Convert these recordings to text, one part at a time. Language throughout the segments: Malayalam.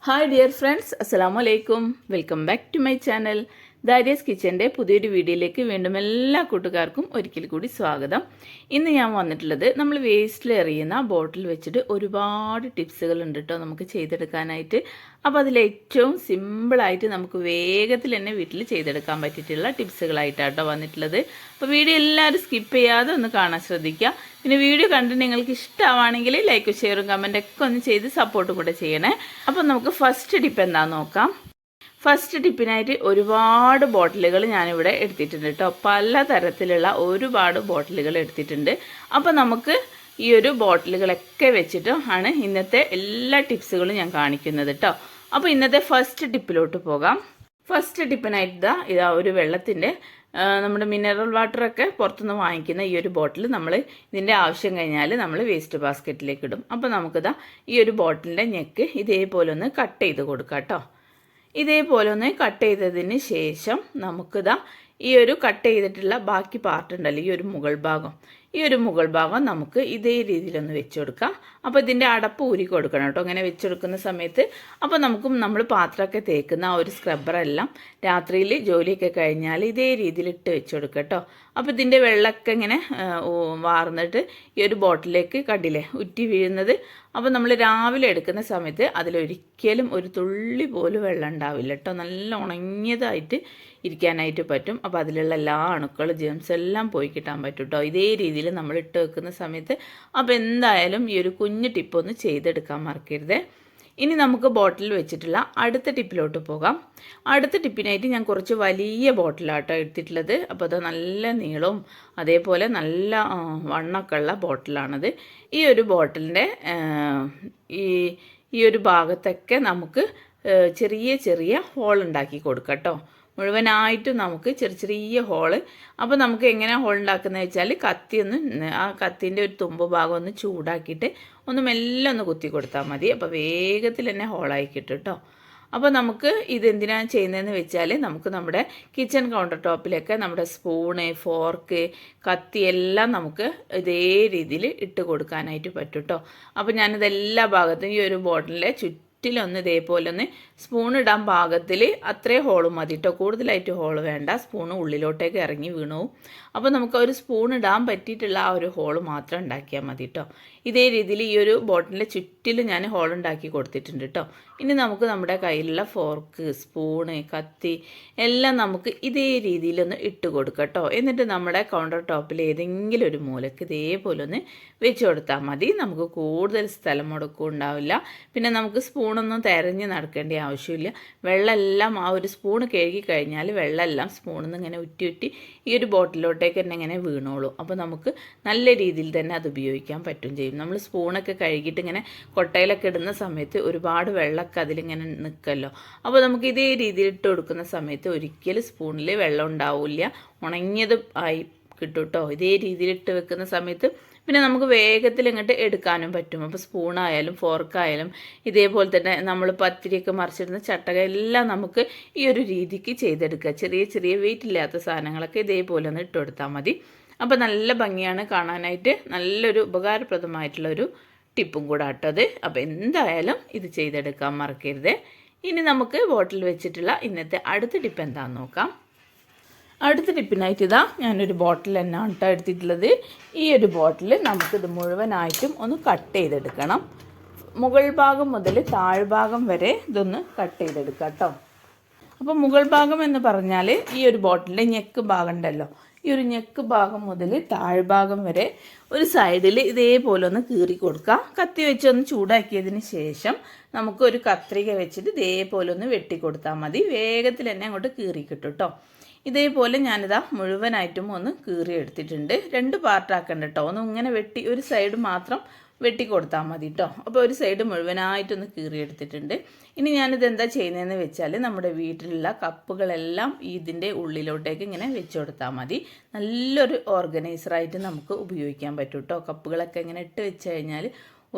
ഹായ് ഡിയർ ഫ്രണ്ട്സ്, അസ്സലാമു അലൈക്കും. Welcome back to my channel. Darius കിച്ചൻ്റെ പുതിയൊരു വീഡിയോയിലേക്ക് വീണ്ടും എല്ലാ കൂട്ടുകാർക്കും ഒരിക്കൽ കൂടി സ്വാഗതം. ഇന്ന് ഞാൻ വന്നിട്ടുള്ളത് നമ്മൾ വേസ്റ്റിൽ എറിയുന്ന ബോട്ടിൽ വെച്ചിട്ട് ഒരുപാട് ടിപ്സുകൾ ഉണ്ട് കേട്ടോ നമുക്ക് ചെയ്തെടുക്കാനായിട്ട്. അപ്പോൾ അതിൽ ഏറ്റവും സിമ്പിളായിട്ട് നമുക്ക് വേഗത്തിൽ തന്നെ വീട്ടിൽ ചെയ്തെടുക്കാൻ പറ്റിയിട്ടുള്ള ടിപ്സുകളായിട്ടാണ് കേട്ടോ വന്നിട്ടുള്ളത്. അപ്പോൾ വീഡിയോ എല്ലാവരും സ്കിപ്പ് ചെയ്യാതെ ഒന്ന് കാണാൻ ശ്രദ്ധിക്കുക. പിന്നെ വീഡിയോ കണ്ടിട്ട് നിങ്ങൾക്ക് ഇഷ്ടമാണെങ്കിൽ ലൈക്കും ഷെയറും കമൻറ്റൊക്കെ ഒന്ന് ചെയ്ത് സപ്പോർട്ടും കൂടെ ചെയ്യണേ. അപ്പോൾ നമുക്ക് ഫസ്റ്റ് ടിപ്പ് എന്താണെന്ന് നോക്കാം. ഫസ്റ്റ് ടിപ്പിനായിട്ട് ഒരുപാട് ബോട്ടിലുകൾ ഞാനിവിടെ എടുത്തിട്ടുണ്ട് കേട്ടോ. പല തരത്തിലുള്ള ഒരുപാട് ബോട്ടിലുകൾ എടുത്തിട്ടുണ്ട്. അപ്പോൾ നമുക്ക് ഈ ഒരു ബോട്ടിലുകളൊക്കെ വെച്ചിട്ട് ആണ് ഇന്നത്തെ എല്ലാ ടിപ്സുകളും ഞാൻ കാണിക്കുന്നത് കേട്ടോ. അപ്പോൾ ഇന്നത്തെ ഫസ്റ്റ് ടിപ്പിലോട്ട് പോകാം. ഫസ്റ്റ് ടിപ്പിനായിട്ട് ഇതാ ഒരു വെള്ളത്തിൻ്റെ നമ്മുടെ മിനറൽ വാട്ടറൊക്കെ പുറത്തുനിന്ന് വാങ്ങിക്കുന്ന ഈ ഒരു ബോട്ടിൽ നമ്മൾ ഇതിൻ്റെ ആവശ്യം കഴിഞ്ഞാൽ നമ്മൾ വേസ്റ്റ് ബാസ്ക്കറ്റിലേക്ക് ഇടും. അപ്പോൾ നമുക്കിതാ ഈ ഒരു ബോട്ടിലിൻ്റെ നെക്ക് ഇതേപോലെ ഒന്ന് കട്ട് ചെയ്ത് കൊടുക്കാം കേട്ടോ. ഇതേപോലെ ഒന്ന് കട്ട് ചെയ്തതിന് ശേഷം നമുക്കിതാ ഈ ഒരു കട്ട് ചെയ്തിട്ടുള്ള ബാക്കി പാർട്ട് ഉണ്ടല്ലോ, ഈ ഒരു മുകൾ ഭാഗം നമുക്ക് ഇതേ രീതിയിലൊന്ന് വെച്ച് കൊടുക്കാം. അപ്പോൾ ഇതിൻ്റെ അടപ്പ് ഊരി കൊടുക്കണം കേട്ടോ ഇങ്ങനെ വെച്ചെടുക്കുന്ന സമയത്ത്. അപ്പോൾ നമ്മൾ പാത്രമൊക്കെ തേക്കുന്ന ആ ഒരു സ്ക്രബ്ബറെല്ലാം രാത്രിയിൽ ജോലിയൊക്കെ കഴിഞ്ഞാൽ ഇതേ രീതിയിൽ ഇട്ട് വെച്ച് കൊടുക്കുക കേട്ടോ. അപ്പോൾ ഇതിൻ്റെ വെള്ളമൊക്കെ ഇങ്ങനെ വാർന്നിട്ട് ഈ ഒരു ബോട്ടിലേക്ക് കണ്ടില്ലേ ഉറ്റി വീഴുന്നത്. അപ്പോൾ നമ്മൾ രാവിലെ എടുക്കുന്ന സമയത്ത് അതിലൊരിക്കലും ഒരു തുള്ളി പോലും വെള്ളം ഉണ്ടാവില്ല കേട്ടോ. നല്ല ഉണങ്ങിയതായിട്ട് ഇരിക്കാനായിട്ട് പറ്റും. അപ്പോൾ അതിലുള്ള എല്ലാ അണുക്കൾ ജെംസ് എല്ലാം പോയി കിട്ടാൻ പറ്റും കേട്ടോ ഇതേ രീതിയിൽ നമ്മൾ ഇട്ട് വെക്കുന്ന സമയത്ത്. അപ്പോൾ എന്തായാലും ഈ ഒരു കുഞ്ഞു ടിപ്പൊന്ന് ചെയ്തെടുക്കാൻ മറക്കരുത്. ഇനി നമുക്ക് ബോട്ടിൽ വെച്ചിട്ടുള്ള അടുത്ത ടിപ്പിലോട്ട് പോകാം. അടുത്ത ടിപ്പിനായിട്ട് ഞാൻ കുറച്ച് വലിയ ബോട്ടിലാട്ടോ എടുത്തിട്ടുള്ളത്. അപ്പോൾ അത് നല്ല നീളവും അതേപോലെ നല്ല വണ്ണമൊക്കെ ഉള്ള ബോട്ടിലാണത്. ഈ ഒരു ബോട്ടിലിൻ്റെ ഈ ഒരു ഭാഗത്തൊക്കെ നമുക്ക് ചെറിയ ചെറിയ ഹോൾ ഉണ്ടാക്കി കൊടുക്കാം കേട്ടോ. മുഴുവനായിട്ടും നമുക്ക് ചെറിയ ചെറിയ ഹോള്. അപ്പോൾ നമുക്ക് എങ്ങനെ ഹോൾ ഉണ്ടാക്കുന്നത് വെച്ചാൽ ആ കത്തിൻ്റെ ഒരു തുമ്പ് ഭാഗം ഒന്ന് ചൂടാക്കിയിട്ട് ഒന്ന് മെല്ലെ ഒന്ന് കുത്തി കൊടുത്താൽ മതി. അപ്പോൾ വേഗത്തിൽ തന്നെ ഹോളായി കിട്ടും കേട്ടോ. അപ്പോൾ നമുക്ക് ഇതെന്തിനാണ് ചെയ്യുന്നതെന്ന് വെച്ചാൽ നമുക്ക് നമ്മുടെ കിച്ചൺ കൗണ്ടർ ടോപ്പിലൊക്കെ നമ്മുടെ സ്പൂണ്, ഫോർക്ക്, കത്തി എല്ലാം നമുക്ക് ഇതേ രീതിയിൽ ഇട്ട് കൊടുക്കാനായിട്ട് പറ്റും കേട്ടോ. അപ്പോൾ ഞാനിതെല്ലാ ഭാഗത്തും ഈ ഒരു ബോട്ടിലെ ചുറ്റിലൊന്ന് ഇതേപോലെ ഒന്ന് സ്പൂൺ ഇടാൻ പാകത്തിൽ അത്രേ ഹോള് മതി കേട്ടോ. കൂടുതലായിട്ട് ഹോള് വേണ്ട, സ്പൂണ് ഉള്ളിലോട്ടേക്ക് ഇറങ്ങി വീണു. അപ്പോൾ നമുക്ക് ഒരു സ്പൂൺ ഇടാൻ പറ്റിയിട്ടുള്ള ആ ഒരു ഹോള് മാത്രം ഉണ്ടാക്കിയാൽ മതി കേട്ടോ. ഇതേ രീതിയിൽ ഈ ഒരു ബോട്ടിലിൻ്റെ ചുറ്റിലും ഞാൻ ഹോൾ ഉണ്ടാക്കി കൊടുത്തിട്ടുണ്ട് കേട്ടോ. ഇനി നമുക്ക് നമ്മുടെ കയ്യിലുള്ള ഫോർക്ക്, സ്പൂണ്, കത്തി എല്ലാം നമുക്ക് ഇതേ രീതിയിലൊന്ന് ഇട്ട് കൊടുക്കാം കേട്ടോ. എന്നിട്ട് നമ്മുടെ കൗണ്ടർ ടോപ്പിൽ ഏതെങ്കിലും ഒരു മൂലക്ക് ഇതേപോലെ ഒന്ന് വെച്ച് കൊടുത്താൽ മതി. നമുക്ക് കൂടുതൽ സ്ഥലം മുടക്കം ഉണ്ടാവില്ല. പിന്നെ നമുക്ക് സ്പൂണൊന്നും തിരഞ്ഞ് നടക്കേണ്ട ആവശ്യമില്ല. വെള്ളമെല്ലാം ആ ഒരു സ്പൂണ് കഴുകി കഴിഞ്ഞാൽ വെള്ളമെല്ലാം സ്പൂണിൽ നിന്ന് ഇങ്ങനെ ഉറ്റി ഈ ഒരു ബോട്ടിലോട്ടേക്ക് തന്നെ ഇങ്ങനെ വീണോളൂ. അപ്പോൾ നമുക്ക് നല്ല രീതിയിൽ തന്നെ അത് ഉപയോഗിക്കാൻ പറ്റും ചെയ്യും. നമ്മൾ സ്പൂണൊക്കെ കഴുകിയിട്ട് ഇങ്ങനെ കൊട്ടയിലൊക്കെ ഇടുന്ന സമയത്ത് ഒരുപാട് വെള്ളമൊക്കെ അതിലിങ്ങനെ നിൽക്കുമല്ലോ. അപ്പോൾ നമുക്ക് ഇതേ രീതിയിൽ ഇട്ട് കൊടുക്കുന്ന സമയത്ത് ഒരിക്കലും സ്പൂണിൽ വെള്ളം ഉണ്ടാവില്ല, ഉണങ്ങിയത് ആയി കിട്ടും കേട്ടോ ഇതേ രീതിയിൽ ഇട്ട് വെക്കുന്ന സമയത്ത്. പിന്നെ നമുക്ക് വേഗത്തിൽ ഇങ്ങോട്ട് എടുക്കാനും പറ്റും. അപ്പോൾ സ്പൂണായാലും ഫോർക്കായാലും ഇതേപോലെ തന്നെ നമ്മൾ പത്തിരിയൊക്കെ മറിച്ചിടുന്ന ചട്ടക എല്ലാം നമുക്ക് ഈ ഒരു രീതിക്ക് ചെയ്തെടുക്കുക. ചെറിയ ചെറിയ വെയിറ്റ് ഇല്ലാത്ത സാധനങ്ങളൊക്കെ ഇതേപോലെ ഒന്ന് ഇട്ട് കൊടുത്താൽ മതി. അപ്പോൾ നല്ല ഭംഗിയാണ് കാണാനായിട്ട്, നല്ലൊരു ഉപകാരപ്രദമായിട്ടുള്ളൊരു ടിപ്പും കൂടെ ആട്ടത്. അപ്പോൾ എന്തായാലും ഇത് ചെയ്തെടുക്കാൻ മറക്കരുത്. ഇനി നമുക്ക് ബോട്ടിൽ വെച്ചിട്ടുള്ള ഇന്നത്തെ അടുത്ത ടിപ്പ് എന്താണെന്ന് നോക്കാം. അടുത്ത ടിപ്പിനായിട്ട് ഇതാ ഞാനൊരു ബോട്ടിൽ തന്നെയാണ് കേട്ടോ എടുത്തിട്ടുള്ളത്. ഈ ഒരു ബോട്ടിൽ നമുക്കിത് മുഴുവനായിട്ടും ഒന്ന് കട്ട് ചെയ്തെടുക്കണം. മുകൾ ഭാഗം മുതൽ താഴ്ഭാഗം വരെ ഇതൊന്ന് കട്ട് ചെയ്തെടുക്കാം കേട്ടോ. അപ്പോൾ മുകൾ ഭാഗം എന്ന് പറഞ്ഞാൽ ഈ ഒരു ബോട്ടിലിൻ്റെ ഞെക്ക് ഭാഗം ഉണ്ടല്ലോ, ഈ ഒരു ഞെക്ക് ഭാഗം മുതൽ താഴ്ഭാഗം വരെ ഒരു സൈഡിൽ ഇതേപോലെ ഒന്ന് കീറി കൊടുക്കുക. കത്തി വെച്ച് ഒന്ന് ചൂടാക്കിയതിന് ശേഷം നമുക്ക് ഒരു കത്രിക വെച്ചിട്ട് ഇതേപോലെ ഒന്ന് വെട്ടി കൊടുത്താൽ മതി. വേഗത്തിൽ തന്നെ അങ്ങോട്ട് കീറി കിട്ടും കേട്ടോ. ഇതേപോലെ ഞാനിതാ മുഴുവനായിട്ടും ഒന്ന് കീറി എടുത്തിട്ടുണ്ട്. 2 പാർട്ടാക്കണ്ട കേട്ടോ. ഒന്ന് ഇങ്ങനെ വെട്ടി ഒരു സൈഡ് മാത്രം വെട്ടി കൊടുത്താൽ മതി കേട്ടോ. അപ്പോൾ ഒരു സൈഡ് മുഴുവനായിട്ടൊന്ന് കീറിയെടുത്തിട്ടുണ്ട്. ഇനി ഞാനിത് എന്താ ചെയ്യുന്നതെന്ന് വെച്ചാൽ നമ്മുടെ വീട്ടിലുള്ള കപ്പുകളെല്ലാം ഇതിൻ്റെ ഉള്ളിലോട്ടേക്ക് ഇങ്ങനെ വെച്ച് കൊടുത്താൽ മതി. നല്ലൊരു ഓർഗനൈസറായിട്ട് നമുക്ക് ഉപയോഗിക്കാൻ പറ്റും കേട്ടോ. കപ്പുകളൊക്കെ ഇങ്ങനെ ഇട്ട് വെച്ച് കഴിഞ്ഞാൽ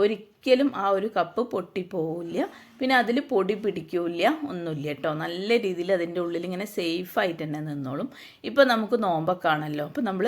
ഒരിക്കലും ആ ഒരു കപ്പ് പൊട്ടിപ്പോവില്ല, പിന്നെ അതിൽ പൊടി പിടിക്കില്ല, ഒന്നുമില്ല കേട്ടോ. നല്ല രീതിയിൽ അതിൻ്റെ ഉള്ളിൽ ഇങ്ങനെ സേഫായിട്ട് തന്നെ നിന്നോളും. ഇപ്പോൾ നമുക്ക് നോമ്പൊക്കെ ആണല്ലോ, അപ്പോൾ നമ്മൾ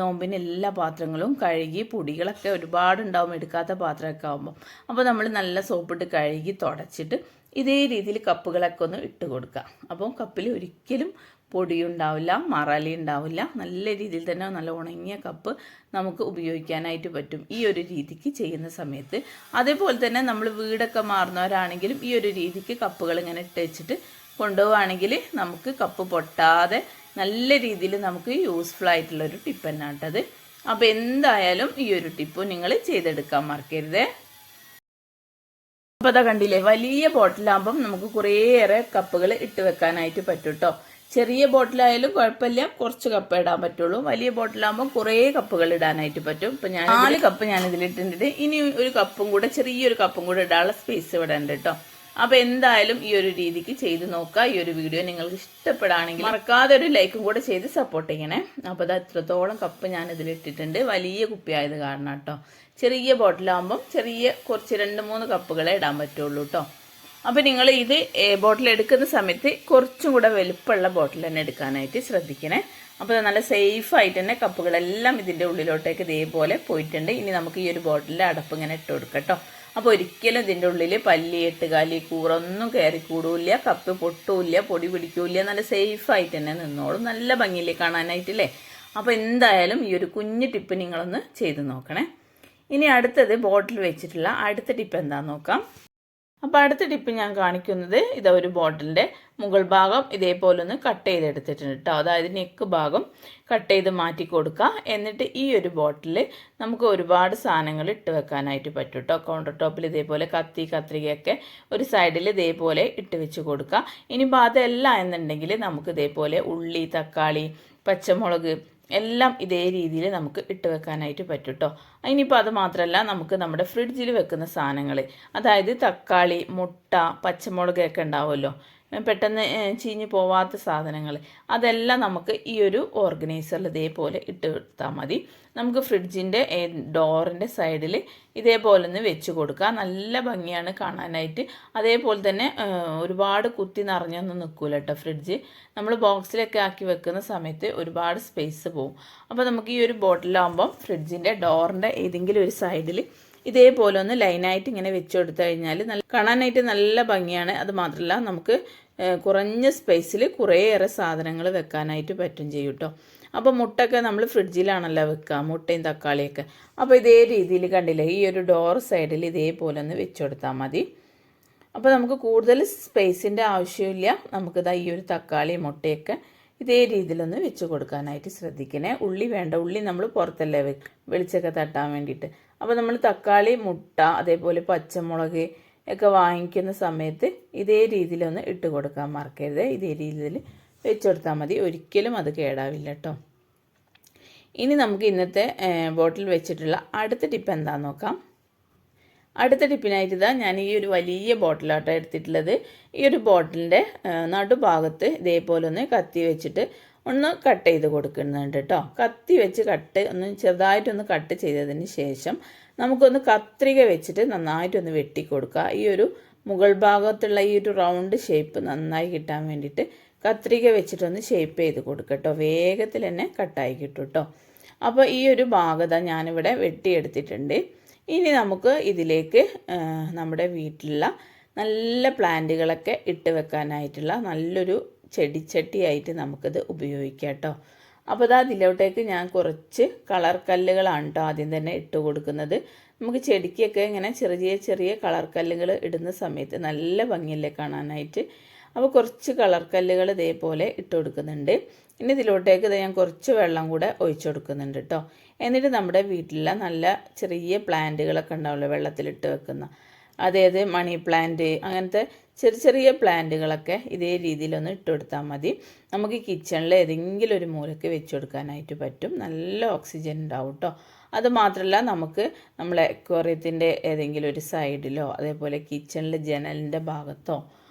നോമ്പിന് എല്ലാ പാത്രങ്ങളും കഴുകി, പൊടികളൊക്കെ ഒരുപാടുണ്ടാവും എടുക്കാത്ത പാത്രമൊക്കെ ആകുമ്പോൾ. അപ്പോൾ നമ്മൾ നല്ല സോപ്പിട്ട് കഴുകി തുടച്ചിട്ട് ഇതേ രീതിയിൽ കപ്പുകളൊക്കെ ഒന്ന് ഇട്ട് കൊടുക്കുക. അപ്പം കപ്പിൽ ഒരിക്കലും പൊടിയുണ്ടാവില്ല, മറലി ഉണ്ടാവില്ല. നല്ല രീതിയിൽ തന്നെ നല്ല ഉണങ്ങിയ കപ്പ് നമുക്ക് ഉപയോഗിക്കാനായിട്ട് പറ്റും ഈ ഒരു രീതിക്ക് ചെയ്യുന്ന സമയത്ത്. അതേപോലെ തന്നെ നമ്മൾ വീടൊക്കെ മാറുന്നവരാണെങ്കിലും ഈ ഒരു രീതിക്ക് കപ്പുകൾ ഇങ്ങനെ ഇട്ട് വെച്ചിട്ട് കൊണ്ടുപോവുകയാണെങ്കിൽ നമുക്ക് കപ്പ് പൊട്ടാതെ നല്ല രീതിയിൽ നമുക്ക് യൂസ്ഫുൾ ആയിട്ടുള്ളൊരു ടിപ്പ് തന്നെ കേട്ടത്. അപ്പോൾ എന്തായാലും ഈ ഒരു ടിപ്പ് നിങ്ങൾ ചെയ്തെടുക്കാൻ മറക്കരുത്. അപ്പോൾ അതാ കണ്ടില്ലേ, വലിയ ബോട്ടിലാകുമ്പം നമുക്ക് കുറേയേറെ കപ്പുകൾ ഇട്ട് വെക്കാനായിട്ട് പറ്റും കേട്ടോ. ചെറിയ ബോട്ടിലായാലും കുഴപ്പമില്ല, കുറച്ച് കപ്പ് ഇടാൻ പറ്റുള്ളൂ. വലിയ ബോട്ടിലാകുമ്പോൾ കുറേ കപ്പുകൾ ഇടാനായിട്ട് പറ്റും. ഇപ്പം ഞാൻ 4 കപ്പ് ഞാൻ ഇതിലിട്ടിട്ടുണ്ട്. ഇനി ഒരു കപ്പും കൂടെ, ചെറിയൊരു കപ്പും കൂടെ ഇടാനുള്ള സ്പേസ് ഇവിടെ ഉണ്ട് കേട്ടോ. അപ്പോൾ എന്തായാലും ഈ ഒരു രീതിക്ക് ചെയ്ത് നോക്കുക. ഈ ഒരു വീഡിയോ നിങ്ങൾക്ക് ഇഷ്ടപ്പെടുകയാണെങ്കിൽ മറക്കാതെ ഒരു ലൈക്കും കൂടെ ചെയ്ത് സപ്പോർട്ട് ചെയ്യണേ. അപ്പോൾ അത് എത്രത്തോളം കപ്പ് ഞാൻ ഇതിലിട്ടിട്ടുണ്ട്, വലിയ കുപ്പിയായത് കാരണം കേട്ടോ. ചെറിയ ബോട്ടിലാകുമ്പം കുറച്ച് 2-3 കപ്പുകളെ ഇടാൻ പറ്റുള്ളൂ കേട്ടോ. അപ്പോൾ നിങ്ങൾ ഇത് ബോട്ടിൽ എടുക്കുന്ന സമയത്ത് കുറച്ചും കൂടെ വലുപ്പമുള്ള ബോട്ടിൽ തന്നെ എടുക്കാനായിട്ട് ശ്രദ്ധിക്കണേ. അപ്പോൾ നല്ല സേഫായിട്ട് തന്നെ കപ്പുകളെല്ലാം ഇതിൻ്റെ ഉള്ളിലോട്ടേക്ക് ഇതേപോലെ പോയിട്ടുണ്ട്. ഇനി നമുക്ക് ഈ ഒരു ബോട്ടിലിൻ്റെ അടപ്പ് ഇങ്ങനെ ഇട്ട് കൊടുക്കാം കേട്ടോ. അപ്പോൾ ഒരിക്കലും ഇതിൻ്റെ ഉള്ളിൽ പല്ലി, എട്ടുകാലി, കൂറൊന്നും കയറി കൂടില്ല, കപ്പ് പൊട്ടില്ല, പൊടി പിടിക്കില്ല. നല്ല സേഫായിട്ട് തന്നെ നിന്നോളും. നല്ല ഭംഗിയില്ലേ കാണാനായിട്ടില്ലേ. അപ്പോൾ എന്തായാലും ഈ ഒരു കുഞ്ഞു ടിപ്പ് നിങ്ങളൊന്ന് ചെയ്ത് നോക്കണേ. ഇനി അടുത്തത് ബോട്ടിൽ വെച്ചിട്ടുള്ള അടുത്ത ടിപ്പ് എന്താണെന്ന് നോക്കാം. അപ്പോൾ അടുത്ത ടിപ്പ് ഞാൻ കാണിക്കുന്നത് ഇതാ, ഒരു ബോട്ടിലിൻ്റെ മുകൾ ഭാഗം ഇതേപോലെ ഒന്ന് കട്ട് ചെയ്തെടുത്തിട്ടുണ്ട് കേട്ടോ. അതായത് നെക്ക് ഭാഗം കട്ട് ചെയ്ത് മാറ്റി കൊടുക്കുക. എന്നിട്ട് ഈ ഒരു ബോട്ടിൽ നമുക്ക് ഒരുപാട് സാധനങ്ങൾ ഇട്ട് വെക്കാനായിട്ട് പറ്റും കേട്ടോ. കൗണ്ടർ ടോപ്പിൽ ഇതേപോലെ കത്രികയൊക്കെ ഒരു സൈഡിൽ ഇതേപോലെ ഇട്ട് വെച്ച് കൊടുക്കുക. ഇനിയിപ്പോൾ അതല്ല എന്നുണ്ടെങ്കിൽ നമുക്ക് ഇതേപോലെ ഉള്ളി, തക്കാളി, പച്ചമുളക് എല്ലാം ഇതേ രീതിയിൽ നമുക്ക് ഇട്ട് വെക്കാനായിട്ട് പറ്റും കേട്ടോ. ഇനിയിപ്പോൾ അത് മാത്രമല്ല, നമുക്ക് നമ്മുടെ ഫ്രിഡ്ജിൽ വെക്കുന്ന സാധനങ്ങൾ, അതായത് തക്കാളി, മുട്ട, പച്ചമുളകൊക്കെ ഉണ്ടാവുമല്ലോ, പെട്ടെന്ന് ചീഞ്ഞ് പോവാത്ത സാധനങ്ങൾ, അതെല്ലാം നമുക്ക് ഈ ഒരു ഓർഗനൈസറിൽ ഇതേപോലെ ഇട്ട് കൊടുത്താൽ മതി. നമുക്ക് ഫ്രിഡ്ജിൻ്റെ ഡോറിൻ്റെ സൈഡിൽ ഇതേപോലെ ഒന്ന് വെച്ച് കൊടുക്കുക. നല്ല ഭംഗിയാണ് കാണാനായിട്ട്. അതേപോലെ തന്നെ ഒരുപാട് കുത്തി നിറഞ്ഞൊന്നും നിൽക്കില്ല കേട്ടോ ഫ്രിഡ്ജ്. നമ്മൾ ബോക്സിലൊക്കെ ആക്കി വെക്കുന്ന സമയത്ത് ഒരുപാട് സ്പേസ് പോവും. അപ്പോൾ നമുക്ക് ഈ ഒരു ബോട്ടിലാകുമ്പം ഫ്രിഡ്ജിൻ്റെ ഡോറിൻ്റെ ഏതെങ്കിലും ഒരു സൈഡിൽ ഇതേപോലെ ഒന്ന് ലൈനായിട്ട് ഇങ്ങനെ വെച്ച് കൊടുത്തു കഴിഞ്ഞാൽ കാണാനായിട്ട് നല്ല ഭംഗിയാണ്. അത് മാത്രമല്ല നമുക്ക് കുറഞ്ഞ സ്പേസിൽ കുറേയേറെ സാധനങ്ങൾ വെക്കാനായിട്ട് പറ്റും ചെയ്യും കേട്ടോ. അപ്പോൾ മുട്ടയൊക്കെ നമ്മൾ ഫ്രിഡ്ജിലാണല്ലോ വെക്കുക, മുട്ടയും തക്കാളിയൊക്കെ. അപ്പോൾ ഇതേ രീതിയിൽ കണ്ടില്ലേ, ഈ ഒരു ഡോർ സൈഡിൽ ഇതേപോലെ ഒന്ന് വെച്ച് കൊടുത്താൽ മതി. അപ്പോൾ നമുക്ക് കൂടുതൽ സ്പേസിൻ്റെ ആവശ്യമില്ല. നമുക്കിതാ ഈ ഒരു തക്കാളി, മുട്ടയൊക്കെ ഇതേ രീതിയിലൊന്ന് വെച്ച് കൊടുക്കാനായിട്ട് ശ്രദ്ധിക്കണേ. ഉള്ളി വേണ്ട, ഉള്ളി നമ്മൾ പുറത്തല്ലേ വെളിച്ചൊക്കെ തട്ടാൻ വേണ്ടിയിട്ട്. അപ്പോൾ നമ്മൾ തക്കാളി, മുട്ട, അതേപോലെ പച്ചമുളക് ഒക്കെ വാങ്ങിക്കുന്ന സമയത്ത് ഇതേ രീതിയിലൊന്ന് ഇട്ട് കൊടുക്കാൻ മറക്കരുത്. ഇതേ രീതിയിൽ വെച്ച് കൊടുത്താൽ മതി, ഒരിക്കലും അത് കേടാവില്ല കേട്ടോ. ഇനി നമുക്ക് ഇന്നത്തെ ബോട്ടിൽ വെച്ചിട്ടുള്ള അടുത്ത ടിപ്പ് എന്താണെന്ന് നോക്കാം. അടുത്ത ടിപ്പിനായിട്ട് ഇതാ ഞാൻ ഈ ഒരു വലിയ ബോട്ടിലാട്ടോ എടുത്തിട്ടുള്ളത്. ഈ ഒരു ബോട്ടിലിൻ്റെ നടുഭാഗത്ത് ഇതേപോലെ ഒന്ന് കത്തി വെച്ചിട്ട് ഒന്ന് കട്ട് ചെയ്ത് കൊടുക്കുന്നുണ്ട് കേട്ടോ. കത്തി വെച്ച് ഒന്ന് ചെറുതായിട്ടൊന്ന് കട്ട് ചെയ്തതിന് ശേഷം നമുക്കൊന്ന് കത്രിക വെച്ചിട്ട് നന്നായിട്ടൊന്ന് വെട്ടി കൊടുക്കുക. ഈ ഒരു മുകൾ ഭാഗത്തുള്ള ഈ ഒരു റൗണ്ട് ഷേപ്പ് നന്നായി കിട്ടാൻ വേണ്ടിയിട്ട് കത്രിക വെച്ചിട്ടൊന്ന് ഷേപ്പ് ചെയ്ത് കൊടുക്കുക കേട്ടോ. വേഗത്തിൽ തന്നെ കട്ടായി കിട്ടും കേട്ടോ. അപ്പോൾ ഈ ഒരു ഭാഗത ഞാനിവിടെ വെട്ടിയെടുത്തിട്ടുണ്ട്. ഇനി നമുക്ക് ഇതിലേക്ക് നമ്മുടെ വീട്ടിലുള്ള നല്ല പ്ലാന്റുകളൊക്കെ ഇട്ട് വെക്കാനായിട്ടുള്ള നല്ലൊരു ചെടിച്ചട്ടിയായിട്ട് നമുക്കിത് ഉപയോഗിക്കാം കേട്ടോ. അപ്പോൾ ഇതാ അതിലോട്ടേക്ക് ഞാൻ കുറച്ച് കളർ കല്ലുകളാണ് കേട്ടോ ആദ്യം തന്നെ ഇട്ട് കൊടുക്കുന്നത്. നമുക്ക് ചെടിക്കൊക്കെ ഇങ്ങനെ ചെറിയ കളർ കല്ലുകൾ ഇടുന്ന സമയത്ത് നല്ല ഭംഗിയല്ലേ കാണാനായിട്ട്. അപ്പോൾ കുറച്ച് കളർ കല്ലുകൾ ഇതേപോലെ ഇട്ട് കൊടുക്കുന്നുണ്ട്. ഇനി ഇതിലോട്ടേക്ക് ഞാൻ കുറച്ച് വെള്ളം കൂടെ ഒഴിച്ചു കൊടുക്കുന്നുണ്ട് കേട്ടോ. എന്നിട്ട് നമ്മുടെ വീട്ടിലുള്ള നല്ല ചെറിയ പ്ലാന്റുകളൊക്കെ ഉണ്ടാവുമല്ലോ വെള്ളത്തിലിട്ട് വെക്കുന്ന, അതായത് മണി പ്ലാന്റ്, അങ്ങനത്തെ ചെറിയ പ്ലാന്റുകളൊക്കെ ഇതേ രീതിയിലൊന്ന് ഇട്ട് കൊടുത്താൽ മതി. നമുക്ക് കിച്ചണിൽ ഏതെങ്കിലും ഒരു മൂലയ്ക്ക് വെച്ച് കൊടുക്കാനായിട്ട് പറ്റും. നല്ല ഓക്സിജൻ ഉണ്ടാവും കേട്ടോ. അതുമാത്രമല്ല നമുക്ക് നമ്മളെ അക്വേറിയത്തിൻ്റെ ഏതെങ്കിലും ഒരു സൈഡിലോ അതേപോലെ കിച്ചണിൽ ജനലിൻ്റെ ഭാഗത്തോ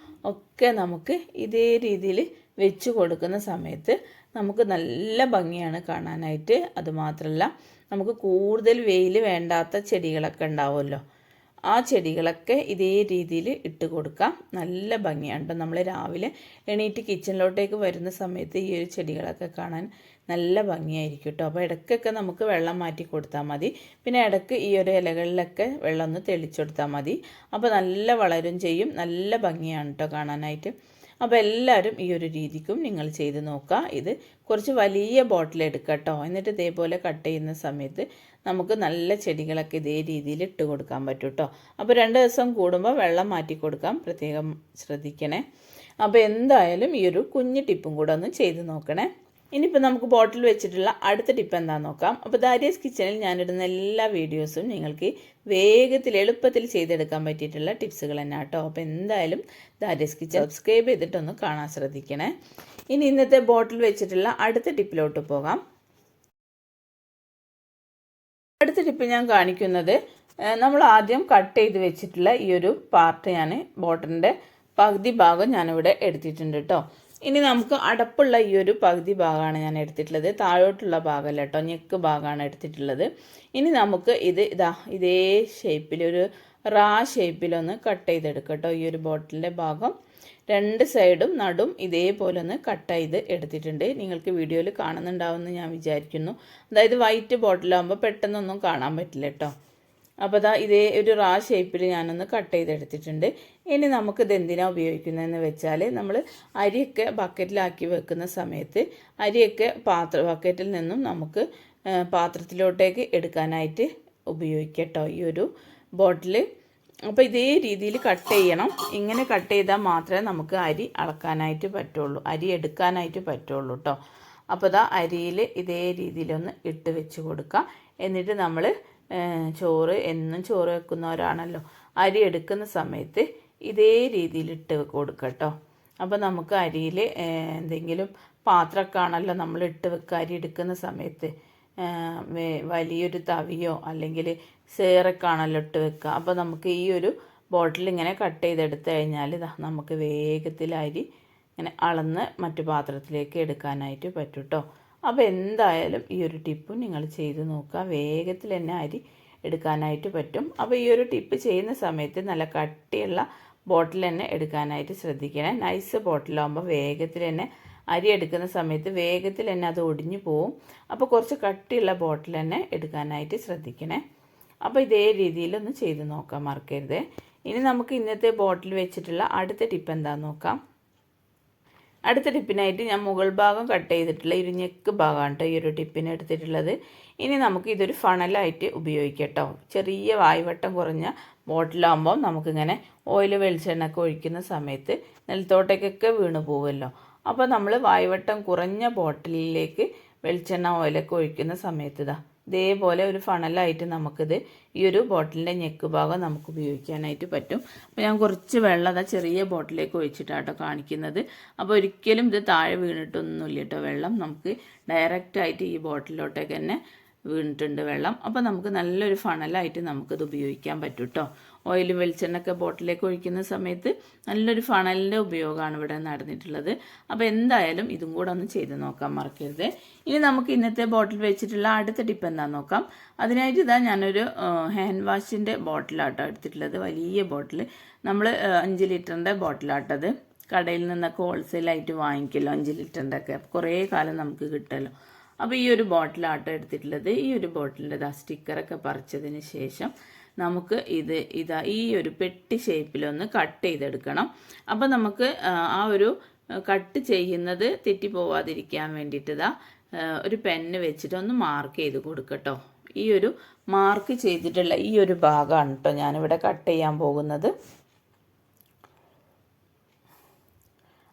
ഒക്കെ നമുക്ക് ഇതേ രീതിയിൽ വെച്ച് കൊടുക്കുന്ന സമയത്ത് നമുക്ക് നല്ല ഭംഗിയാണ് കാണാനായിട്ട്. അതുമാത്രമല്ല നമുക്ക് കൂടുതൽ വെയിൽ വേണ്ടാത്ത ചെടികളൊക്കെ ഉണ്ടാവുമല്ലോ, ആ ചെടികളൊക്കെ ഇതേ രീതിയിൽ ഇട്ട് കൊടുക്കാം. നല്ല ഭംഗിയാണ് കേട്ടോ. നമ്മൾ രാവിലെ എണീറ്റ് കിച്ചണിലോട്ടേക്ക് വരുന്ന സമയത്ത് ഈ ഒരു ചെടികളൊക്കെ കാണാൻ നല്ല ഭംഗിയായിരിക്കും കേട്ടോ. അപ്പോൾ ഇടയ്ക്കൊക്കെ നമുക്ക് വെള്ളം മാറ്റി കൊടുത്താൽ മതി. പിന്നെ ഇടയ്ക്ക് ഈ ഒരു ഇലകളിലൊക്കെ വെള്ളം ഒന്ന് തെളിച്ചെടുത്താൽ മതി. അപ്പോൾ നല്ല വളരും ചെയ്യും. നല്ല ഭംഗിയാണ് കേട്ടോ കാണാനായിട്ട്. അപ്പോൾ എല്ലാവരും ഈ ഒരു രീതിക്കും നിങ്ങൾ ചെയ്ത് നോക്കുക. ഇത് കുറച്ച് വലിയ ബോട്ടിൽ എടുക്കുക കേട്ടോ. എന്നിട്ട് ഇതേപോലെ കട്ട് ചെയ്യുന്ന സമയത്ത് നമുക്ക് നല്ല ചെടികളൊക്കെ ഇതേ രീതിയിൽ ഇട്ട് കൊടുക്കാൻ പറ്റും കേട്ടോ. അപ്പോൾ 2 ദിവസം കൂടുമ്പോൾ വെള്ളം മാറ്റി കൊടുക്കാം, പ്രത്യേകം ശ്രദ്ധിക്കണേ. അപ്പോൾ എന്തായാലും ഈ ഒരു കുഞ്ഞു ടിപ്പും കൂടെ ഒന്ന് ചെയ്ത് നോക്കണേ. ഇനിയിപ്പോൾ നമുക്ക് ബോട്ടിൽ വെച്ചിട്ടുള്ള അടുത്ത ടിപ്പ് എന്താണെന്ന് നോക്കാം. അപ്പോൾ ദാരിയസ് കിച്ചണിൽ ഞാനിടുന്ന എല്ലാ വീഡിയോസും നിങ്ങൾക്ക് വേഗത്തിൽ എളുപ്പത്തിൽ ചെയ്തെടുക്കാൻ പറ്റിയിട്ടുള്ള ടിപ്സുകൾ തന്നെ കേട്ടോ. അപ്പോൾ എന്തായാലും ദാരിയസ് കിച്ചൺ സബ്സ്ക്രൈബ് ചെയ്തിട്ടൊന്ന് കാണാൻ ശ്രദ്ധിക്കണേ. ഇനി ഇന്നത്തെ ബോട്ടിൽ വെച്ചിട്ടുള്ള അടുത്ത ടിപ്പിലോട്ട് പോകാം. അടുത്ത ടിപ്പ് ഞാൻ കാണിക്കുന്നത്, നമ്മൾ ആദ്യം കട്ട് ചെയ്ത് വെച്ചിട്ടുള്ള ഈ ഒരു പാർട്ട് ഞാൻ ബോട്ടിലിൻ്റെ പകുതി ഭാഗം ഞാനിവിടെ എടുത്തിട്ടുണ്ട് കേട്ടോ. ഇനി നമുക്ക് അടപ്പുള്ള ഈ ഒരു പകുതി ഭാഗമാണ് ഞാൻ എടുത്തിട്ടുള്ളത്, താഴോട്ടുള്ള ഭാഗമല്ല കേട്ടോ, ഞെക്ക് ഭാഗമാണ് എടുത്തിട്ടുള്ളത്. ഇനി നമുക്ക് ഇതേ ഷേപ്പിൽ ഒരു റാ ഷേപ്പിലൊന്ന് കട്ട് ചെയ്തെടുക്കാം കേട്ടോ. ഈ ഒരു ബോട്ടിലിൻ്റെ ഭാഗം 2 സൈഡും നടും ഇതേപോലെ ഒന്ന് കട്ട് ചെയ്ത് എടുത്തിട്ടുണ്ട്. നിങ്ങൾക്ക് വീഡിയോയിൽ കാണുന്നുണ്ടാവുമെന്ന് ഞാൻ വിചാരിക്കുന്നു. അതായത് വൈറ്റ് ബോട്ടിലാകുമ്പോൾ പെട്ടെന്നൊന്നും കാണാൻ പറ്റില്ല കേട്ടോ. അപ്പോൾ ഇതേ ഒരു റാ ഷേപ്പിൽ ഞാനൊന്ന് കട്ട് ചെയ്തെടുത്തിട്ടുണ്ട്. ഇനി നമുക്കിത് എന്തിനാണ് ഉപയോഗിക്കുന്നതെന്ന് വെച്ചാൽ, നമ്മൾ അരിയൊക്കെ ബക്കറ്റിലാക്കി വെക്കുന്ന സമയത്ത് അരിയൊക്കെ ബക്കറ്റിൽ നിന്നും നമുക്ക് പാത്രത്തിലോട്ടേക്ക് എടുക്കാനായിട്ട് ഉപയോഗിക്കാം കേട്ടോ ഈ ഒരു ബോട്ടിൽ. അപ്പോൾ ഇതേ രീതിയിൽ കട്ട് ചെയ്യണം. ഇങ്ങനെ കട്ട് ചെയ്താൽ മാത്രമേ നമുക്ക് അരി അളക്കാനായിട്ട് പറ്റുള്ളൂ, അരി എടുക്കാനായിട്ട് പറ്റുള്ളൂ കേട്ടോ. അപ്പോൾ അരിയിൽ ഇതേ രീതിയിലൊന്ന് ഇട്ട് വെച്ച് കൊടുക്കുക. എന്നിട്ട് നമ്മൾ എന്നും ചോറ് വെക്കുന്നവരാണല്ലോ, അരി എടുക്കുന്ന സമയത്ത് ഇതേ രീതിയിൽ ഇട്ട് കൊടുക്കുക കേട്ടോ. അപ്പോൾ നമുക്ക് അരിയിൽ എന്തെങ്കിലും പാത്രമൊക്കെ ആണല്ലോ നമ്മൾ ഇട്ട് വെക്കുക അരി എടുക്കുന്ന സമയത്ത്, വലിയൊരു തവിയോ അല്ലെങ്കിൽ സേറൊക്കെ ആണല്ലോ ഇട്ട് വെക്കുക. അപ്പോൾ നമുക്ക് ഈ ഒരു ബോട്ടിൽ ഇങ്ങനെ കട്ട് ചെയ്തെടുത്ത് കഴിഞ്ഞാൽ നമുക്ക് വേഗത്തിൽ അരി ഇങ്ങനെ അളന്ന് മറ്റു പാത്രത്തിലേക്ക് എടുക്കാനായിട്ട് പറ്റും കേട്ടോ. അപ്പോൾ എന്തായാലും ഈ ഒരു ടിപ്പും നിങ്ങൾ ചെയ്ത് നോക്കുക, വേഗത്തിൽ തന്നെ അരി എടുക്കാനായിട്ട് പറ്റും. അപ്പോൾ ഈ ഒരു ടിപ്പ് ചെയ്യുന്ന സമയത്ത് നല്ല കട്ടിയുള്ള ബോട്ടിൽ തന്നെ എടുക്കാനായിട്ട് ശ്രദ്ധിക്കണേ. നൈസ് ബോട്ടിലാകുമ്പോൾ വേഗത്തിൽ തന്നെ അരി എടുക്കുന്ന സമയത്ത് വേഗത്തിൽ തന്നെ അത് ഒടിഞ്ഞു പോവും. അപ്പോൾ കുറച്ച് കട്ടിയുള്ള ബോട്ടിൽ തന്നെ എടുക്കാനായിട്ട് ശ്രദ്ധിക്കണേ. അപ്പോൾ ഇതേ രീതിയിലൊന്ന് ചെയ്ത് നോക്കാം, മറക്കരുത്. ഇനി നമുക്ക് ഇന്നത്തെ ബോട്ടിൽ വെച്ചിട്ടുള്ള അടുത്ത ടിപ്പ് എന്താണെന്ന് നോക്കാം. അടുത്ത ടിപ്പിനായിട്ട് ഞാൻ മുകൾ ഭാഗം കട്ട് ചെയ്തിട്ടുള്ള ഒരു ഞെക്ക് ഭാഗമാണ് കേട്ടോ ഈ ഒരു ടിപ്പിന് എടുത്തിട്ടുള്ളത്. ഇനി നമുക്ക് ഇതൊരു ഫണലായിട്ട് ഉപയോഗിക്കാം കേട്ടോ. ചെറിയ വായ്വട്ടം കുറഞ്ഞ ബോട്ടിലാകുമ്പോൾ നമുക്കിങ്ങനെ ഓയിൽ വെളിച്ചെണ്ണ ഒക്കെ ഒഴിക്കുന്ന സമയത്ത് നിലത്തോട്ടേക്കൊക്കെ വീണ് പോവുമല്ലോ. അപ്പോൾ നമ്മൾ വായ്വട്ടം കുറഞ്ഞ ബോട്ടിലിലേക്ക് വെളിച്ചെണ്ണ ഓയിലൊക്കെ ഒഴിക്കുന്ന സമയത്ത് ഇതേപോലെ ഒരു ഫണലായിട്ട് നമുക്കിത് ഈ ഒരു ബോട്ടിലിൻ്റെ ഞെക്ക് ഭാഗം നമുക്ക് ഉപയോഗിക്കാനായിട്ട് പറ്റും. അപ്പോൾ ഞാൻ കുറച്ച് വെള്ളം ചെറിയ ബോട്ടിലേക്ക് ഒഴിച്ചിട്ടാട്ടോ കാണിക്കുന്നത്. അപ്പോൾ ഒരിക്കലും ഇത് താഴെ വീണിട്ടൊന്നുമില്ല കേട്ടോ. വെള്ളം നമുക്ക് ഡയറക്റ്റായിട്ട് ഈ ബോട്ടിലോട്ടേക്ക് തന്നെ വീണിട്ടുണ്ട് വെള്ളം. അപ്പോൾ നമുക്ക് നല്ലൊരു ഫണലായിട്ട് നമുക്കിത് ഉപയോഗിക്കാൻ പറ്റും കേട്ടോ. ഓയിൽ വെളിച്ചെണ്ണയൊക്കെ ബോട്ടിലേക്ക് ഒഴിക്കുന്ന സമയത്ത് നല്ലൊരു ഫണലിൻ്റെ ഉപയോഗമാണ് ഇവിടെ നടന്നിട്ടുള്ളത്. അപ്പോൾ എന്തായാലും ഇതും കൂടെ ഒന്ന് ചെയ്ത് നോക്കാൻ മറക്കരുത്. ഇനി നമുക്ക് ഇന്നത്തെ ബോട്ടിൽ വെച്ചിട്ടുള്ള അടുത്ത ടിപ്പ് എന്താണെന്ന് നോക്കാം. അതിനായിട്ട് ഞാനൊരു ഹാൻഡ് വാഷിൻ്റെ ബോട്ടിലാട്ടോ എടുത്തിട്ടുള്ളത്, വലിയ ബോട്ടിൽ. നമ്മൾ 5 ലിറ്ററിൻ്റെ ബോട്ടിലാട്ടത്. കടയിൽ നിന്നൊക്കെ ഹോൾസെയിലായിട്ട് വാങ്ങിക്കല്ലോ 5 ലിറ്ററിൻ്റെ ഒക്കെ, കുറേ കാലം നമുക്ക് കിട്ടുമല്ലോ. അപ്പോൾ ഈ ഒരു ബോട്ടിലാട്ടോ എടുത്തിട്ടുള്ളത്. ഈ ഒരു ബോട്ടിലിൻ്റെ സ്റ്റിക്കറൊക്കെ പറിച്ചതിന് ശേഷം നമുക്ക് ഈ ഒരു പെട്ടി ഷേപ്പിലൊന്ന് കട്ട് ചെയ്തെടുക്കണം. അപ്പോൾ നമുക്ക് ആ ഒരു കട്ട് ചെയ്യുന്നത് തെറ്റിപ്പോവാതിരിക്കാൻ വേണ്ടിയിട്ട് ഒരു പെന്ന് വെച്ചിട്ട് ഒന്ന് മാർക്ക് ചെയ്ത് കൊടുക്കട്ടോ. ഈ ഒരു മാർക്ക് ചെയ്തിട്ടുള്ള ഈ ഒരു ഭാഗമാണ് കേട്ടോ ഞാനിവിടെ കട്ട് ചെയ്യാൻ പോകുന്നത്.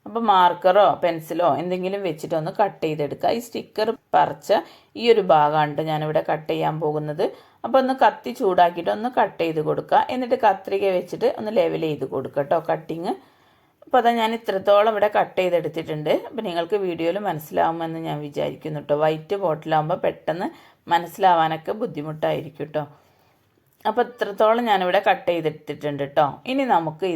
അപ്പോൾ മാർക്കറോ പെൻസിലോ എന്തെങ്കിലും വെച്ചിട്ടൊന്ന് കട്ട് ചെയ്തെടുക്കുക. ഈ സ്റ്റിക്കർ പറിച്ച ഈ ഒരു ഭാഗമാണ് ഞാനിവിടെ കട്ട് ചെയ്യാൻ പോകുന്നത്. അപ്പോൾ ഒന്ന് കത്തി ചൂടാക്കിയിട്ട് ഒന്ന് കട്ട് ചെയ്ത് കൊടുക്കുക. എന്നിട്ട് കത്രിക വെച്ചിട്ട് ഒന്ന് ലെവൽ ചെയ്ത് കൊടുക്കുക കേട്ടോ കട്ടിങ്. അപ്പോൾ ഞാൻ ഇത്രത്തോളം ഇവിടെ കട്ട് ചെയ്തെടുത്തിട്ടുണ്ട്. അപ്പോൾ നിങ്ങൾക്ക് വീഡിയോയിൽ മനസ്സിലാവുമെന്ന് ഞാൻ വിചാരിക്കുന്നു കേട്ടോ. വൈറ്റ് ബോട്ടിലാകുമ്പോൾ പെട്ടെന്ന് മനസ്സിലാവാനൊക്കെ ബുദ്ധിമുട്ടായിരിക്കും കേട്ടോ. അപ്പോൾ ഇത്രത്തോളം ഞാനിവിടെ കട്ട് ചെയ്തെടുത്തിട്ടുണ്ട് കേട്ടോ. ഇനി നമുക്ക്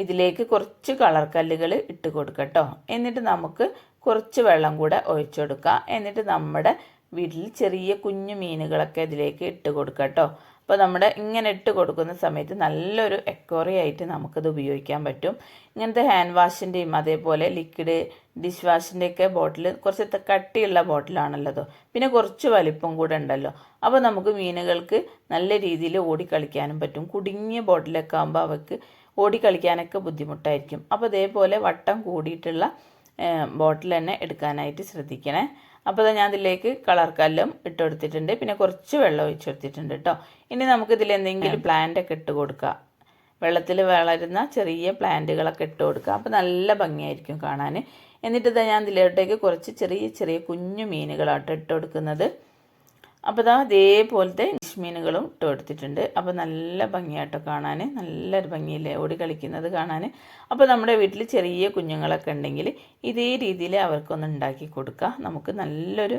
ഇതിലേക്ക് കുറച്ച് കളർ കല്ലുകൾ ഇട്ട് കൊടുക്കാം കേട്ടോ. എന്നിട്ട് നമുക്ക് കുറച്ച് വെള്ളം കൂടെ ഒഴിച്ചു കൊടുക്കുക. എന്നിട്ട് നമ്മുടെ വീട്ടിൽ ചെറിയ കുഞ്ഞു മീനുകളൊക്കെ ഇതിലേക്ക് ഇട്ട് കൊടുക്കുക കേട്ടോ. അപ്പോൾ നമ്മുടെ ഇങ്ങനെ ഇട്ട് കൊടുക്കുന്ന സമയത്ത് നല്ലൊരു എക്കോറി ആയിട്ട് നമുക്കത് ഉപയോഗിക്കാൻ പറ്റും. ഇങ്ങനത്തെ ഹാൻഡ് വാഷിൻ്റെയും അതേപോലെ ലിക്വിഡ് ഡിഷ് വാഷിൻ്റെയൊക്കെ ബോട്ടിൽ കുറച്ച് കട്ടിയുള്ള ബോട്ടിലാണല്ലോ, പിന്നെ കുറച്ച് വലിപ്പം കൂടെ ഉണ്ടല്ലോ. അപ്പോൾ നമുക്ക് മീനുകൾക്ക് നല്ല രീതിയിൽ ഓടിക്കളിക്കാനും പറ്റും. കുടുങ്ങിയ ബോട്ടിലൊക്കെ ആകുമ്പോൾ അവർക്ക് ഓടിക്കളിക്കാനൊക്കെ ബുദ്ധിമുട്ടായിരിക്കും. അപ്പോൾ ഇതേപോലെ വട്ടം കൂടിയിട്ടുള്ള ബോട്ടിൽ തന്നെ എടുക്കാനായിട്ട് ശ്രദ്ധിക്കണേ. അപ്പോൾ ഞാൻ ഇതിലേക്ക് കളർ കല്ലും ഇട്ട് കൊടുത്തിട്ടുണ്ട്, പിന്നെ കുറച്ച് വെള്ളം ഒഴിച്ച് കൊടുത്തിട്ടുണ്ട് കേട്ടോ. ഇനി നമുക്കിതിൽ എന്തെങ്കിലും പ്ലാന്റ് ഒക്കെ ഇട്ട് കൊടുക്കാം. വെള്ളത്തിൽ വളരുന്ന ചെറിയ പ്ലാന്റുകളൊക്കെ ഇട്ട് കൊടുക്കുക. അപ്പോൾ നല്ല ഭംഗിയായിരിക്കും കാണാൻ. എന്നിട്ട് ഞാൻ ഇതിലോട്ടേക്ക് കുറച്ച് ചെറിയ ചെറിയ കുഞ്ഞു മീനുകളാട്ടോ ഇട്ട് കൊടുക്കുന്നത്. അപ്പോൾ അതേപോലത്തെ ഫിഷ് മീനുകളും ഇട്ട് കൊടുത്തിട്ടുണ്ട്. അപ്പോൾ നല്ല ഭംഗിയാട്ടോ കാണാൻ, നല്ലൊരു ഭംഗിയില്ലേ ഓടി കളിക്കുന്നത് കാണാൻ. അപ്പോൾ നമ്മുടെ വീട്ടിൽ ചെറിയ കുഞ്ഞുങ്ങളൊക്കെ ഉണ്ടെങ്കിൽ ഇതേ രീതിയിൽ അവർക്കൊന്ന് ഉണ്ടാക്കി കൊടുക്കുക. നമുക്ക് നല്ലൊരു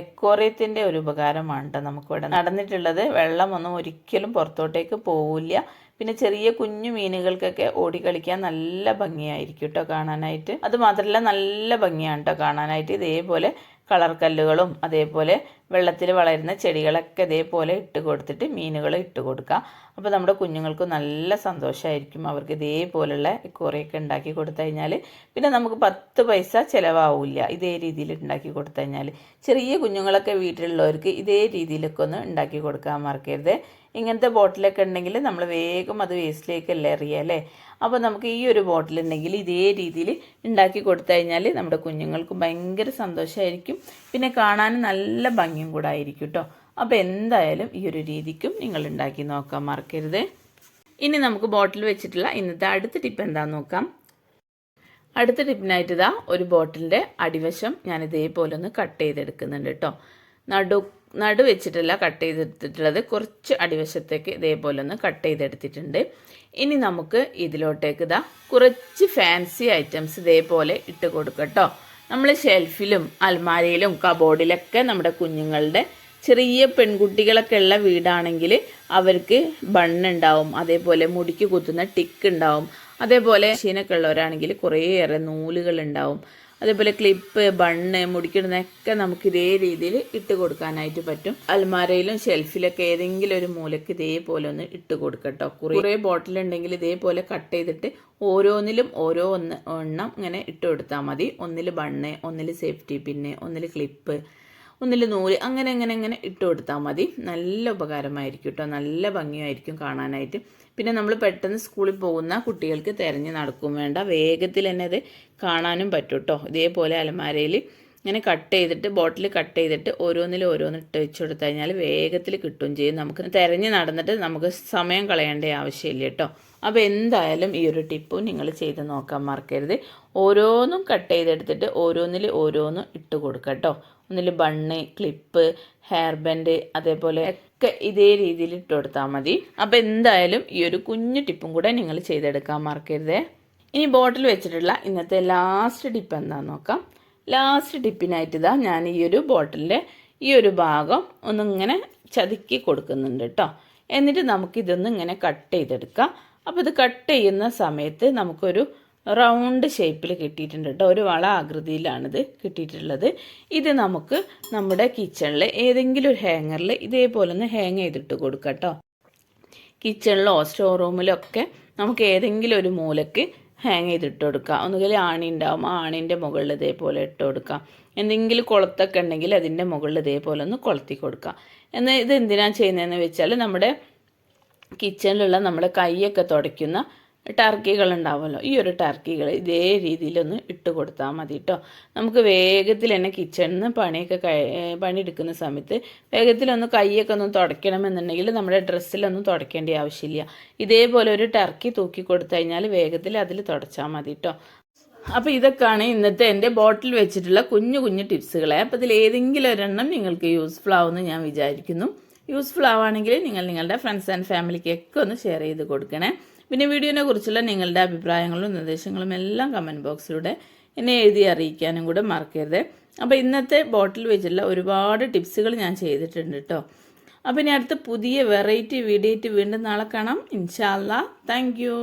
എക്കോറിയത്തിൻ്റെ ഒരു ഉപകാരമാണ് കേട്ടോ നമുക്കിവിടെ നടന്നിട്ടുള്ളത്. വെള്ളമൊന്നും ഒരിക്കലും പുറത്തോട്ടേക്ക് പോവില്ല. പിന്നെ ചെറിയ കുഞ്ഞു മീനുകൾക്കൊക്കെ ഓടിക്കളിക്കാൻ നല്ല ഭംഗിയായിരിക്കും കേട്ടോ കാണാനായിട്ട്. അത് മാത്രമല്ല നല്ല ഭംഗിയാണ് കേട്ടോ കാണാനായിട്ട്. ഇതേപോലെ കളർ കല്ലുകളും അതേപോലെ വെള്ളത്തിൽ വളരുന്ന ചെടികളൊക്കെ ഇതേപോലെ ഇട്ട് കൊടുത്തിട്ട് മീനുകൾ ഇട്ട് കൊടുക്കുക. അപ്പോൾ നമ്മുടെ കുഞ്ഞുങ്ങൾക്ക് നല്ല സന്തോഷമായിരിക്കും. അവർക്ക് ഇതേപോലുള്ള കുറേയൊക്കെ ഉണ്ടാക്കി കൊടുത്തു കഴിഞ്ഞാൽ പിന്നെ നമുക്ക് 10 പൈസ ചിലവാവില്ല. ഇതേ രീതിയിൽ ഉണ്ടാക്കി കൊടുത്തു കഴിഞ്ഞാൽ ചെറിയ കുഞ്ഞുങ്ങളൊക്കെ വീട്ടിലുള്ളവർക്ക് ഇതേ രീതിയിലൊക്കെ ഒന്ന് ഉണ്ടാക്കി കൊടുക്കാൻ മറക്കരുത്. ഇങ്ങനത്തെ ബോട്ടിലൊക്കെ ഉണ്ടെങ്കിൽ നമ്മൾ വേഗം അത് വേസ്റ്റിലേക്കല്ലേ എറിയുക അല്ലേ. അപ്പോൾ നമുക്ക് ഈ ഒരു ബോട്ടിലുണ്ടെങ്കിൽ ഇതേ രീതിയിൽ ഉണ്ടാക്കി കൊടുത്തു കഴിഞ്ഞാൽ നമ്മുടെ കുഞ്ഞുങ്ങൾക്ക് ഭയങ്കര സന്തോഷമായിരിക്കും. പിന്നെ കാണാൻ നല്ല ഭംഗിയും കൂടെ ആയിരിക്കും കേട്ടോ. അപ്പോൾ എന്തായാലും ഈ ഒരു രീതിക്കും നിങ്ങൾ ഉണ്ടാക്കി നോക്കാൻ മറക്കരുത്. ഇനി നമുക്ക് ബോട്ടിൽ വെച്ചിട്ടുള്ള ഇന്നത്തെ അടുത്ത ടിപ്പ് എന്താണെന്ന് നോക്കാം. അടുത്ത ടിപ്പിനായിട്ട് ഒരു ബോട്ടിലിൻ്റെ അടിവശം ഞാൻ ഇതേപോലെ ഒന്ന് കട്ട് ചെയ്തെടുക്കുന്നുണ്ട് കേട്ടോ. നടു വെച്ചിട്ടല്ല കട്ട് ചെയ്തെടുത്തിട്ടുള്ളത്, കുറച്ച് അടിവശത്തേക്ക് ഇതേപോലെ ഒന്ന് കട്ട് ചെയ്തെടുത്തിട്ടുണ്ട്. ഇനി നമുക്ക് ഇതിലോട്ടേക്ക് കുറച്ച് ഫാൻസി ഐറ്റംസ് ഇതേപോലെ ഇട്ട് കൊടുക്കട്ടോ. നമ്മൾ ഷെൽഫിലും അൽമാരയിലും കബോർഡിലൊക്കെ നമ്മുടെ കുഞ്ഞുങ്ങളുടെ ചെറിയ പെൺകുട്ടികളൊക്കെ ഉള്ള വീടാണെങ്കിൽ അവർക്ക് ബണ്ണുണ്ടാവും, അതേപോലെ മുടിക്ക് കുത്തുന്ന ടിക്ക് ഉണ്ടാവും, അതേപോലെ മെഷീനൊക്കെ ഉള്ളവരാണെങ്കിൽ കുറേയേറെ നൂലുകൾ ഉണ്ടാവും, അതേപോലെ ക്ലിപ്പ് ബണ്ണ് മുടിക്കിടുന്നതൊക്കെ നമുക്ക് ഇതേ രീതിയിൽ ഇട്ട് കൊടുക്കാനായിട്ട് പറ്റും. അൽമാരയിലും ഷെൽഫിലൊക്കെ ഏതെങ്കിലും ഒരു മൂലക്ക് ഇതേപോലെ ഒന്ന് ഇട്ട് കൊടുക്കട്ടോ. കുറേ ബോട്ടിലുണ്ടെങ്കിൽ ഇതേപോലെ കട്ട് ചെയ്തിട്ട് ഓരോന്നിലും ഓരോ എണ്ണം ഇങ്ങനെ ഇട്ട് കൊടുത്താൽ മതി. ഒന്നിൽ ബണ്ണ്, ഒന്നിൽ സേഫ്റ്റി പിന്ന്, ഒന്നിൽ ക്ലിപ്പ്, ഒന്നിൽ നൂല്, അങ്ങനെ അങ്ങനെ അങ്ങനെ ഇട്ട് കൊടുത്താൽ മതി. നല്ല ഉപകാരമായിരിക്കും കേട്ടോ, നല്ല ഭംഗിയായിരിക്കും കാണാനായിട്ട്. പിന്നെ നമ്മൾ പെട്ടെന്ന് സ്കൂളിൽ പോകുന്ന കുട്ടികൾക്ക് തിരഞ്ഞ് നടക്കും വേണ്ട, വേഗത്തിൽ തന്നെ അത് കാണാനും പറ്റും കേട്ടോ. ഇതേപോലെ അലമാരയിൽ ഇങ്ങനെ കട്ട് ചെയ്തിട്ട് ബോട്ടിൽ കട്ട് ചെയ്തിട്ട് ഓരോന്നിലും ഓരോന്ന് ഇട്ട് വെച്ച് കൊടുത്തു കഴിഞ്ഞാൽ വേഗത്തിൽ കിട്ടുകയും ചെയ്യും. നമുക്ക് തിരഞ്ഞ് നടന്നിട്ട് നമുക്ക് സമയം കളയേണ്ട ആവശ്യമില്ല കേട്ടോ. അപ്പോൾ എന്തായാലും ഈ ഒരു ടിപ്പും നിങ്ങൾ ചെയ്ത് നോക്കാൻ മറക്കരുത്. ഓരോന്നും കട്ട് ചെയ്തെടുത്തിട്ട് ഓരോന്നിൽ ഓരോന്നും ഇട്ട് കൊടുക്കുക കേട്ടോ. ഒന്നിൽ ബണ്ണ്, ക്ലിപ്പ്, ഹെയർ ബാൻഡ്, അതേപോലെ ഒക്കെ ഇതേ രീതിയിൽ ഇട്ട് കൊടുത്താൽ മതി. അപ്പോൾ എന്തായാലും ഈ ഒരു കുഞ്ഞു ടിപ്പും കൂടെ നിങ്ങൾ ചെയ്തെടുക്കാൻ മറക്കരുത്. ഇനി ബോട്ടിൽ വെച്ചിട്ടുള്ള ഇന്നത്തെ ലാസ്റ്റ് ടിപ്പ് എന്താണെന്ന് നോക്കാം. ലാസ്റ്റ് ടിപ്പിനായിട്ട് ഞാൻ ഈ ഒരു ബോട്ടിലിൻ്റെ ഈ ഒരു ഭാഗം ഒന്നിങ്ങനെ ചതുക്കി കൊടുക്കുന്നുണ്ട് കേട്ടോ. എന്നിട്ട് നമുക്കിതൊന്ന് ഇങ്ങനെ കട്ട് ചെയ്തെടുക്കാം. അപ്പോൾ ഇത് കട്ട് ചെയ്യുന്ന സമയത്ത് നമുക്കൊരു റൗണ്ട് ഷേപ്പിൽ കിട്ടിയിട്ടുണ്ട് കേട്ടോ. ഒരു വള ആകൃതിയിലാണിത് കിട്ടിയിട്ടുള്ളത്. ഇത് നമുക്ക് നമ്മുടെ കിച്ചണിൽ ഏതെങ്കിലും ഒരു ഹാങ്ങറിൽ ഇതേപോലെ ഒന്ന് ഹാങ് ചെയ്തിട്ട് കൊടുക്കാം കേട്ടോ. കിച്ചണിലോ സ്റ്റോർ റൂമിലോ ഒക്കെ നമുക്ക് ഏതെങ്കിലും ഒരു മൂലയ്ക്ക് ഹാങ് ചെയ്തിട്ട് കൊടുക്കാം. ഒന്നുകിൽ ആണി ഉണ്ടാവും, ആ ആണീൻ്റെ മുകളിൽ ഇതേപോലെ ഇട്ട് കൊടുക്കാം. എന്തെങ്കിലും കുളത്തൊക്കെ ഉണ്ടെങ്കിൽ അതിൻ്റെ മുകളിൽ ഇതേപോലെ ഒന്ന് കൊളുത്തി കൊടുക്കാം. എന്നാൽ ഇത് എന്തിനാണ് ചെയ്യുന്നതെന്ന് വെച്ചാൽ നമ്മുടെ കിച്ചണിലുള്ള നമ്മുടെ കൈയൊക്കെ തുടയ്ക്കുന്ന ടർക്കികൾ ഉണ്ടാവുമല്ലോ, ഈ ഒരു ടർക്കികൾ ഇതേ രീതിയിലൊന്ന് ഇട്ട് കൊടുത്താൽ മതി കേട്ടോ. നമുക്ക് വേഗത്തിൽ തന്നെ കിച്ചണിൽ നിന്ന് പണിയെടുക്കുന്ന സമയത്ത് വേഗത്തിലൊന്ന് കൈയൊക്കെ ഒന്ന് തുടയ്ക്കണമെന്നുണ്ടെങ്കിൽ നമ്മുടെ ഡ്രസ്സിലൊന്നും തുടയ്ക്കേണ്ട ആവശ്യമില്ല. ഇതേപോലെ ഒരു ടർക്കി തൂക്കി കൊടുത്തു കഴിഞ്ഞാൽ വേഗത്തിൽ അതിൽ തുടച്ചാൽ മതി കേട്ടോ. അപ്പോൾ ഇതൊക്കെയാണ് ഇന്നത്തെ എൻ്റെ ബോട്ടിൽ വെച്ചിട്ടുള്ള കുഞ്ഞു കുഞ്ഞു ടിപ്സുകളെ. അപ്പോൾ ഇതിൽ ഏതെങ്കിലും ഒരെണ്ണം നിങ്ങൾക്ക് യൂസ്ഫുൾ ആവുമെന്ന് ഞാൻ വിചാരിക്കുന്നു. യൂസ്ഫുൾ ആവുകയാണെങ്കിൽ നിങ്ങൾ നിങ്ങളുടെ ഫ്രണ്ട്സ് ആൻഡ് ഫാമിലിക്കൊക്കെ ഒന്ന് ഷെയർ ചെയ്ത് കൊടുക്കണേ. പിന്നെ വീഡിയോനെ കുറിച്ചുള്ള നിങ്ങളുടെ അഭിപ്രായങ്ങളും നിർദ്ദേശങ്ങളും എല്ലാം കമൻറ്റ് ബോക്സിലൂടെ എന്നെ എഴുതി അറിയിക്കാനും കൂടെ മറക്കരുത്. അപ്പോൾ ഇന്നത്തെ ബോട്ടിൽ വെച്ചിട്ടുള്ള ഒരുപാട് ടിപ്സുകൾ ഞാൻ ചെയ്തിട്ടുണ്ട് കേട്ടോ. അപ്പോൾ ഇനി അടുത്ത പുതിയ വെറൈറ്റി വീഡിയോ ആയിട്ട് വീണ്ടും നാളെ കാണാം ഇൻഷാ അല്ലാ. Thank you.